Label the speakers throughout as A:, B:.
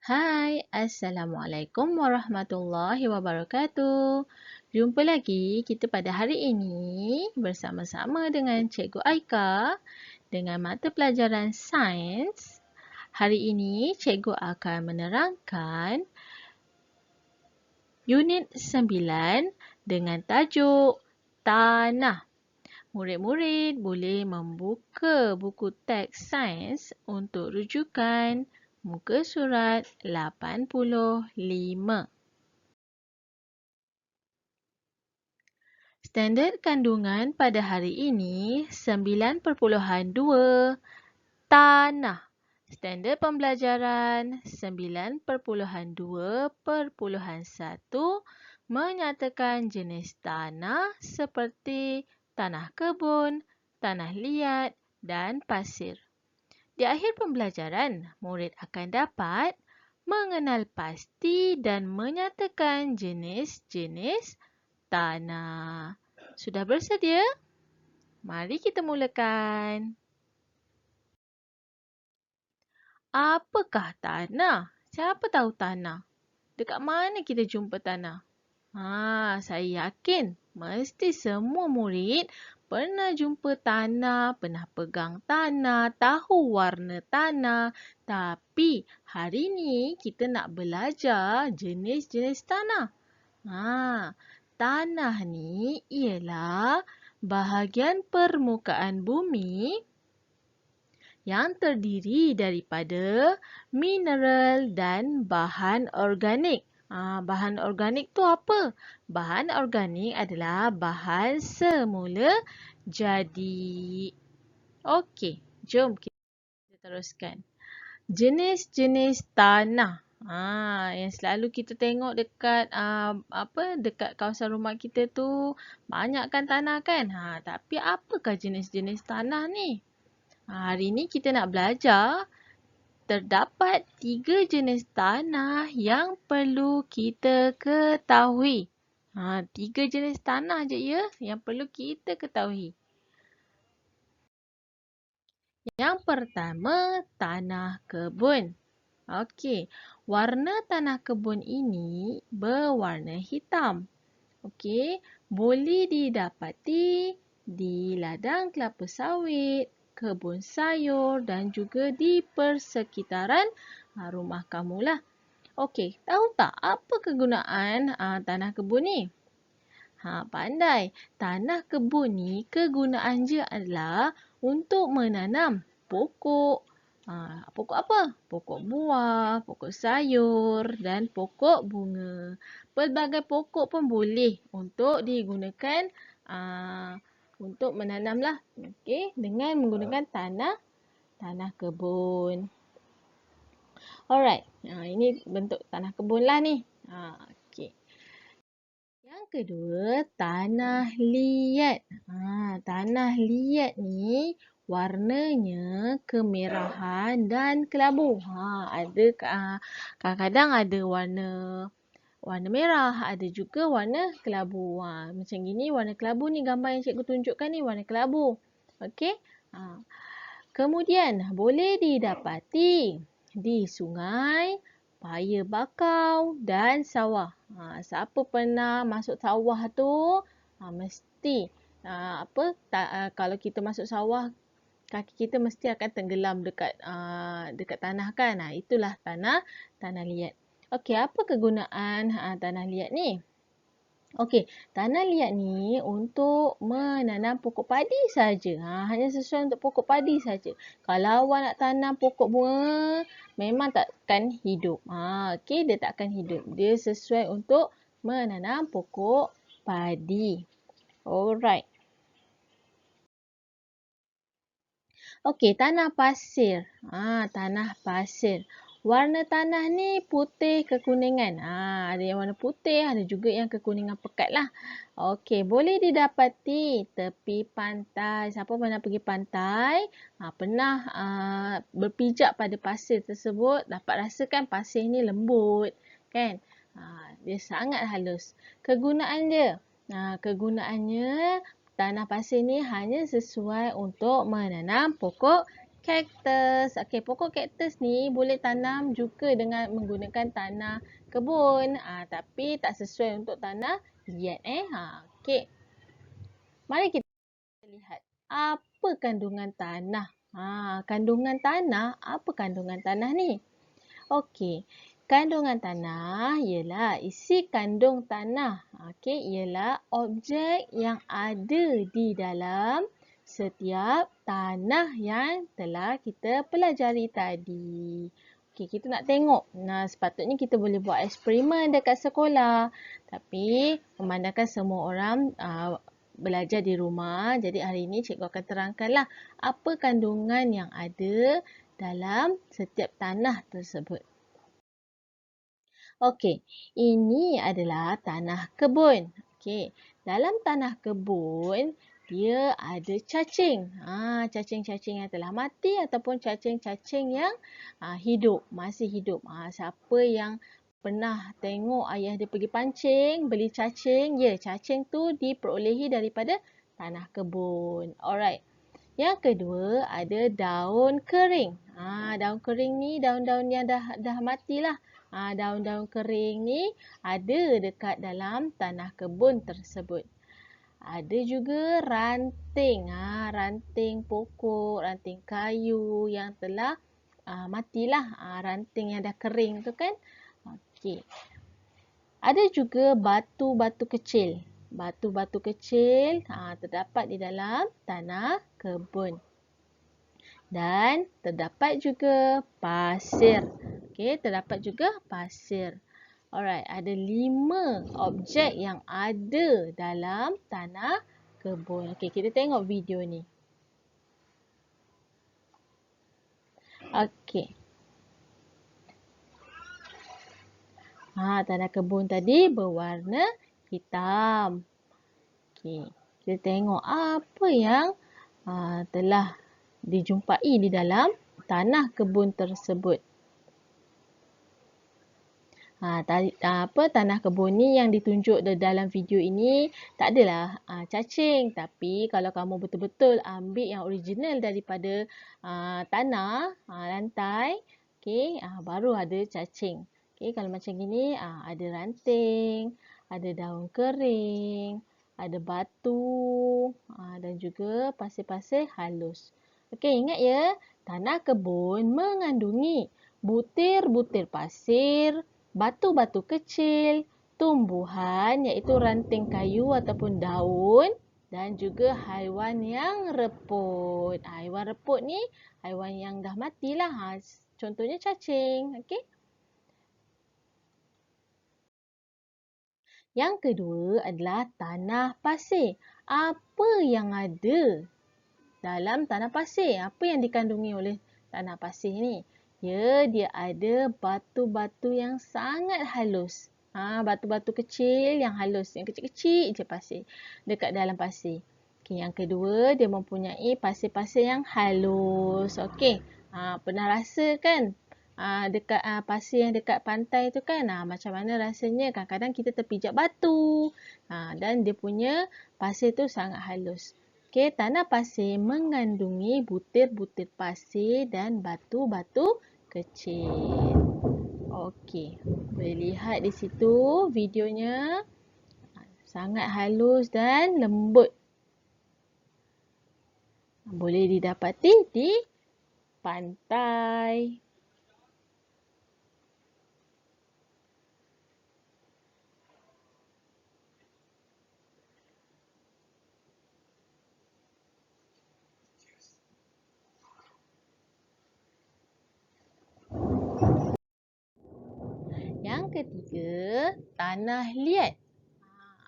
A: Hai, Assalamualaikum warahmatullahi wabarakatuh. Jumpa lagi kita pada hari ini bersama-sama dengan Cikgu Aika dengan mata pelajaran Sains. Hari ini Cikgu akan menerangkan unit 9 dengan tajuk Tanah. Murid-murid boleh membuka buku teks sains untuk rujukan muka surat 85. Standard kandungan pada hari ini 9.2 tanah. Standard pembelajaran 9.2.1 menyatakan jenis tanah seperti tanah kebun, tanah liat dan pasir. Di akhir pembelajaran, murid akan dapat mengenal pasti dan menyatakan jenis-jenis tanah. Sudah bersedia? Mari kita mulakan. Apakah tanah? Siapa tahu tanah? Dekat mana kita jumpa tanah? Saya yakin mesti semua murid pernah jumpa tanah, pernah pegang tanah, tahu warna tanah. Tapi hari ni kita nak belajar jenis-jenis tanah. Tanah ni ialah bahagian permukaan bumi yang terdiri daripada mineral dan bahan organik. Bahan organik tu apa? Bahan organik adalah bahan semula jadi. Okey, jom kita teruskan. Jenis-jenis tanah. Yang selalu kita tengok dekat dekat kawasan rumah kita tu banyak kan tanah kan? Tapi apakah jenis-jenis tanah ni? Hari ni kita nak belajar terdapat 3 jenis tanah yang perlu kita ketahui. 3 jenis tanah je ya yang perlu kita ketahui. Yang pertama, tanah kebun. Okey, warna tanah kebun ini berwarna hitam. Okey, boleh didapati di ladang kelapa sawit, kebun sayur dan juga di persekitaran rumah kamulah. Okey, tahu tak apa kegunaan tanah kebun ni? Pandai. Tanah kebun ni kegunaan dia adalah untuk menanam pokok. Pokok apa? Pokok buah, pokok sayur dan pokok bunga. Pelbagai pokok pun boleh untuk digunakan untuk menanamlah. Okey, dengan menggunakan tanah kebun. Alright, ini bentuk tanah kebun lah ni. Okey. Yang kedua, tanah liat. Tanah liat ni warnanya kemerahan dan kelabu. Ada kadang-kadang ada warna merah, ada juga warna kelabu. Macam gini warna kelabu ni, gambar yang cikgu tunjukkan ni warna kelabu. Okey. Kemudian boleh didapati di sungai, paya bakau dan sawah. Siapa pernah masuk sawah tu, mesti kalau kita masuk sawah, kaki kita mesti akan tenggelam dekat tanah kan. Itulah tanah liat. Okey, apa kegunaan tanah liat ni? Okey, tanah liat ni untuk menanam pokok padi saja. Hanya sesuai untuk pokok padi saja. Kalau awak nak tanam pokok bunga, memang takkan hidup. Okey, dia takkan hidup. Dia sesuai untuk menanam pokok padi. Alright. Okey, tanah pasir. Tanah pasir. Warna tanah ni putih kekuningan. Ada yang warna putih, ada juga yang kekuningan pekat lah. Okey, boleh didapati tepi pantai. Siapa pernah pergi pantai, pernah berpijak pada pasir tersebut, dapat rasakan pasir ni lembut, kan? Dia sangat halus. Kegunaan dia, kegunaannya tanah pasir ni hanya sesuai untuk menanam pokok Kaktus. Okey, pokok kaktus ni boleh tanam juga dengan menggunakan tanah kebun. Tapi tak sesuai untuk tanah liat. Okey. Mari kita lihat apa kandungan tanah. Kandungan tanah, apa kandungan tanah ni? Okey. Kandungan tanah ialah isi kandung tanah. Okey, ialah objek yang ada di dalam setiap tanah yang telah kita pelajari tadi. Okey, kita nak tengok. Sepatutnya kita boleh buat eksperimen dekat sekolah. Tapi memandangkan semua orang belajar di rumah, jadi hari ini cikgu akan terangkanlah apa kandungan yang ada dalam setiap tanah tersebut. Okey, ini adalah tanah kebun. Okey, dalam tanah kebun, dia ada cacing. Cacing-cacing yang telah mati ataupun cacing-cacing yang hidup, masih hidup. Siapa yang pernah tengok ayah dia pergi pancing, beli cacing, cacing tu diperolehi daripada tanah kebun. Alright. Yang kedua, ada daun kering. Daun kering ni daun-daun yang dah matilah. Daun-daun kering ni ada dekat dalam tanah kebun tersebut. Ada juga ranting. Ranting pokok, ranting kayu yang telah matilah. Ranting yang dah kering tu kan. Okey. Ada juga batu-batu kecil. Batu-batu kecil terdapat di dalam tanah kebun. Dan terdapat juga pasir. Okey, terdapat juga pasir. Alright, ada 5 objek yang ada dalam tanah kebun. Okey, kita tengok video ni. Okey. Tanah kebun tadi berwarna hitam. Okey, kita tengok apa yang telah dijumpai di dalam tanah kebun tersebut. Tanah kebun ni yang ditunjuk dalam video ini tak adalah cacing, tapi kalau kamu betul-betul ambil yang original daripada tanah lantai, okey, baru ada cacing. Okey, kalau macam gini ada ranting, ada daun kering, ada batu dan juga pasir-pasir halus. Okey, ingat ya, tanah kebun mengandungi butir-butir pasir, batu-batu kecil, tumbuhan iaitu ranting kayu ataupun daun dan juga haiwan yang reput. Haiwan reput ni haiwan yang dah matilah. Contohnya cacing. Okey. Yang kedua adalah tanah pasir. Apa yang ada dalam tanah pasir? Apa yang dikandungi oleh tanah pasir ni? Dia ada batu-batu yang sangat halus. Batu-batu kecil yang halus. Yang kecil-kecil je pasir dekat dalam pasir. Okay, yang kedua, dia mempunyai pasir-pasir yang halus. Okey. Pernah rasa kan? Dekat pasir yang dekat pantai tu kan, macam mana rasanya? Kadang-kadang kita terpijak batu. Dan dia punya pasir tu sangat halus. Okey, tanah pasir mengandungi butir-butir pasir dan batu-batu kecil. Okey, boleh lihat di situ videonya. Sangat halus dan lembut. Boleh didapati di pantai. Yang ketiga, tanah liat.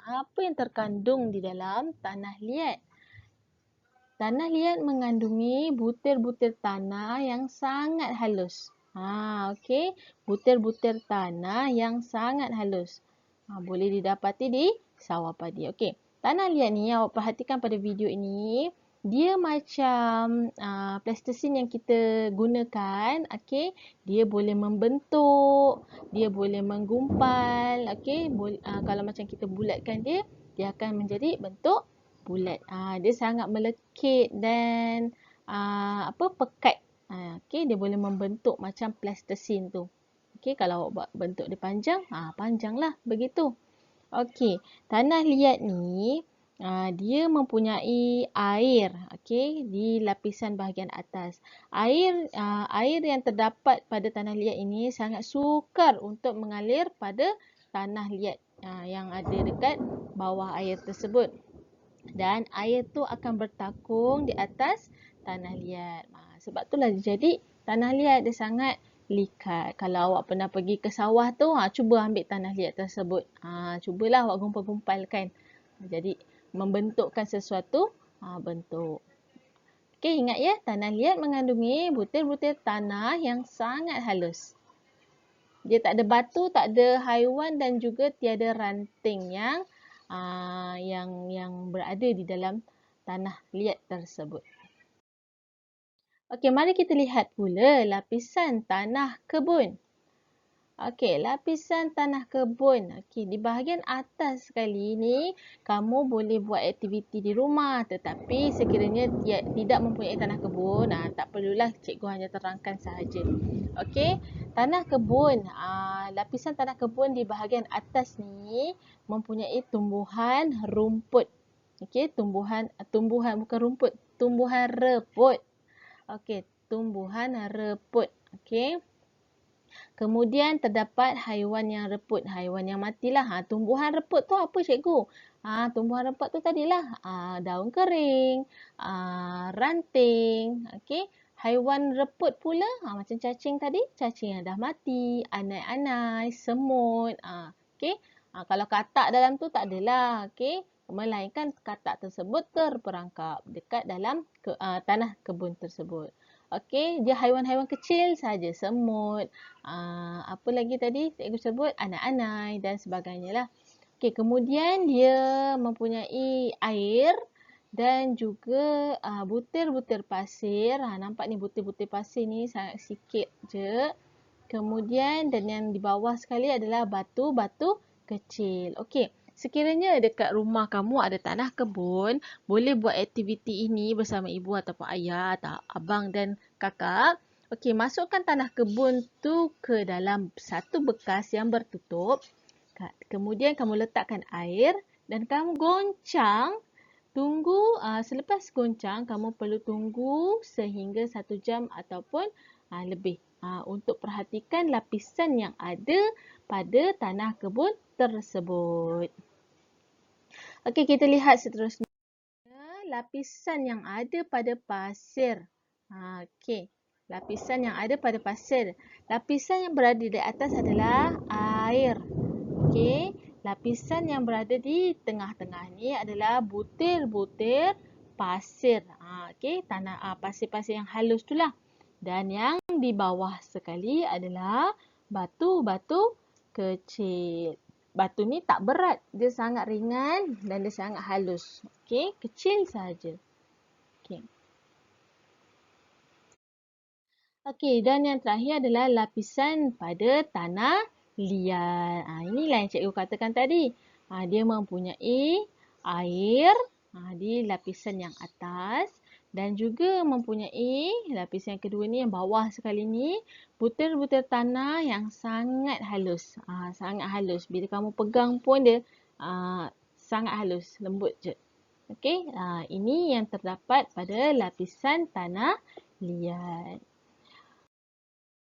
A: Apa yang terkandung di dalam tanah liat? Tanah liat mengandungi butir-butir tanah yang sangat halus. Okey, butir-butir tanah yang sangat halus. Boleh didapati di sawah padi. Okey, tanah liat ni awak perhatikan pada video ini. Dia macam plastisin yang kita gunakan. Okey, dia boleh membentuk, dia boleh menggumpal. Okey, kalau macam kita bulatkan dia akan menjadi bentuk bulat. Dia sangat melekit dan pekat Okey, dia boleh membentuk macam plasticine tu. Okey, kalau awak buat bentuk dia panjang, panjanglah begitu. Okey, tanah liat ni dia mempunyai air, okey, di lapisan bahagian atas. Air yang terdapat pada tanah liat ini sangat sukar untuk mengalir pada tanah liat yang ada dekat bawah air tersebut. Dan air tu akan bertakung di atas tanah liat. Sebab itulah jadi tanah liat dia sangat likat. Kalau awak pernah pergi ke sawah tu, cuba ambil tanah liat tersebut. Cubalah awak gumpal-gumpalkan. Jadi membentukkan sesuatu bentuk. Okey, ingat ya, tanah liat mengandungi butir-butir tanah yang sangat halus. Dia tak ada batu, tak ada haiwan dan juga tiada ranting yang berada di dalam tanah liat tersebut. Okey, mari kita lihat pula lapisan tanah kebun. Okey, lapisan tanah kebun. Okey, di bahagian atas sekali ni, kamu boleh buat aktiviti di rumah. Tetapi sekiranya tidak mempunyai tanah kebun, tak perlulah, cikgu hanya terangkan sahaja. Okey, tanah kebun. Lapisan tanah kebun di bahagian atas ni mempunyai tumbuhan rumput. Okey, tumbuhan bukan rumput, tumbuhan reput. Okey, tumbuhan reput. Okey. Kemudian terdapat haiwan yang reput, haiwan yang matilah. Tumbuhan reput tu apa cikgu? Tumbuhan reput tu tadilah daun kering, ranting. Okey. Haiwan reput pula macam cacing tadi, cacing yang dah mati, anai-anai, semut. Okey. Kalau katak dalam tu tak adalah. Okey. Melainkan katak tersebut terperangkap dekat dalam tanah kebun tersebut. Okey, dia haiwan-haiwan kecil saja, semut, apa lagi tadi cikgu sebut, anai-anai dan sebagainya lah. Okey, kemudian dia mempunyai air dan juga butir-butir pasir. Nampak ni butir-butir pasir ni sangat sikit je. Kemudian dan yang di bawah sekali adalah batu-batu kecil. Okey. Sekiranya dekat rumah kamu ada tanah kebun, boleh buat aktiviti ini bersama ibu ataupun ayah atau abang dan kakak. Okey, masukkan tanah kebun tu ke dalam satu bekas yang bertutup. Kemudian kamu letakkan air dan kamu goncang. Tunggu, selepas goncang, kamu perlu tunggu sehingga 1 jam ataupun lebih untuk perhatikan lapisan yang ada pada tanah kebun tersebut. Okey, kita lihat seterusnya. Lapisan yang ada pada pasir. Okey, lapisan yang ada pada pasir. Lapisan yang berada di atas adalah air. Okey, lapisan yang berada di tengah-tengah ni adalah butir-butir pasir. Okey, tanah pasir-pasir yang halus itulah. Dan yang di bawah sekali adalah batu-batu kecil. Batu ni tak berat, dia sangat ringan dan dia sangat halus. Okey, kecil saja. Okey. Okey, dan yang terakhir adalah lapisan pada tanah liat. Inilah yang cikgu katakan tadi. Dia mempunyai air di lapisan yang atas dan juga mempunyai lapisan yang kedua ni, yang bawah sekali ni, butir-butir tanah yang sangat halus. Sangat halus. Bila kamu pegang pun dia sangat halus, lembut je. Okey, ini yang terdapat pada lapisan tanah liat.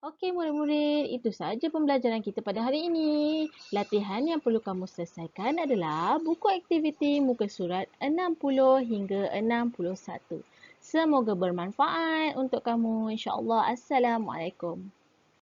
A: Okey murid-murid, itu sahaja pembelajaran kita pada hari ini. Latihan yang perlu kamu selesaikan adalah buku aktiviti muka surat 60 hingga 61. Semoga bermanfaat untuk kamu. InsyaAllah. Assalamualaikum.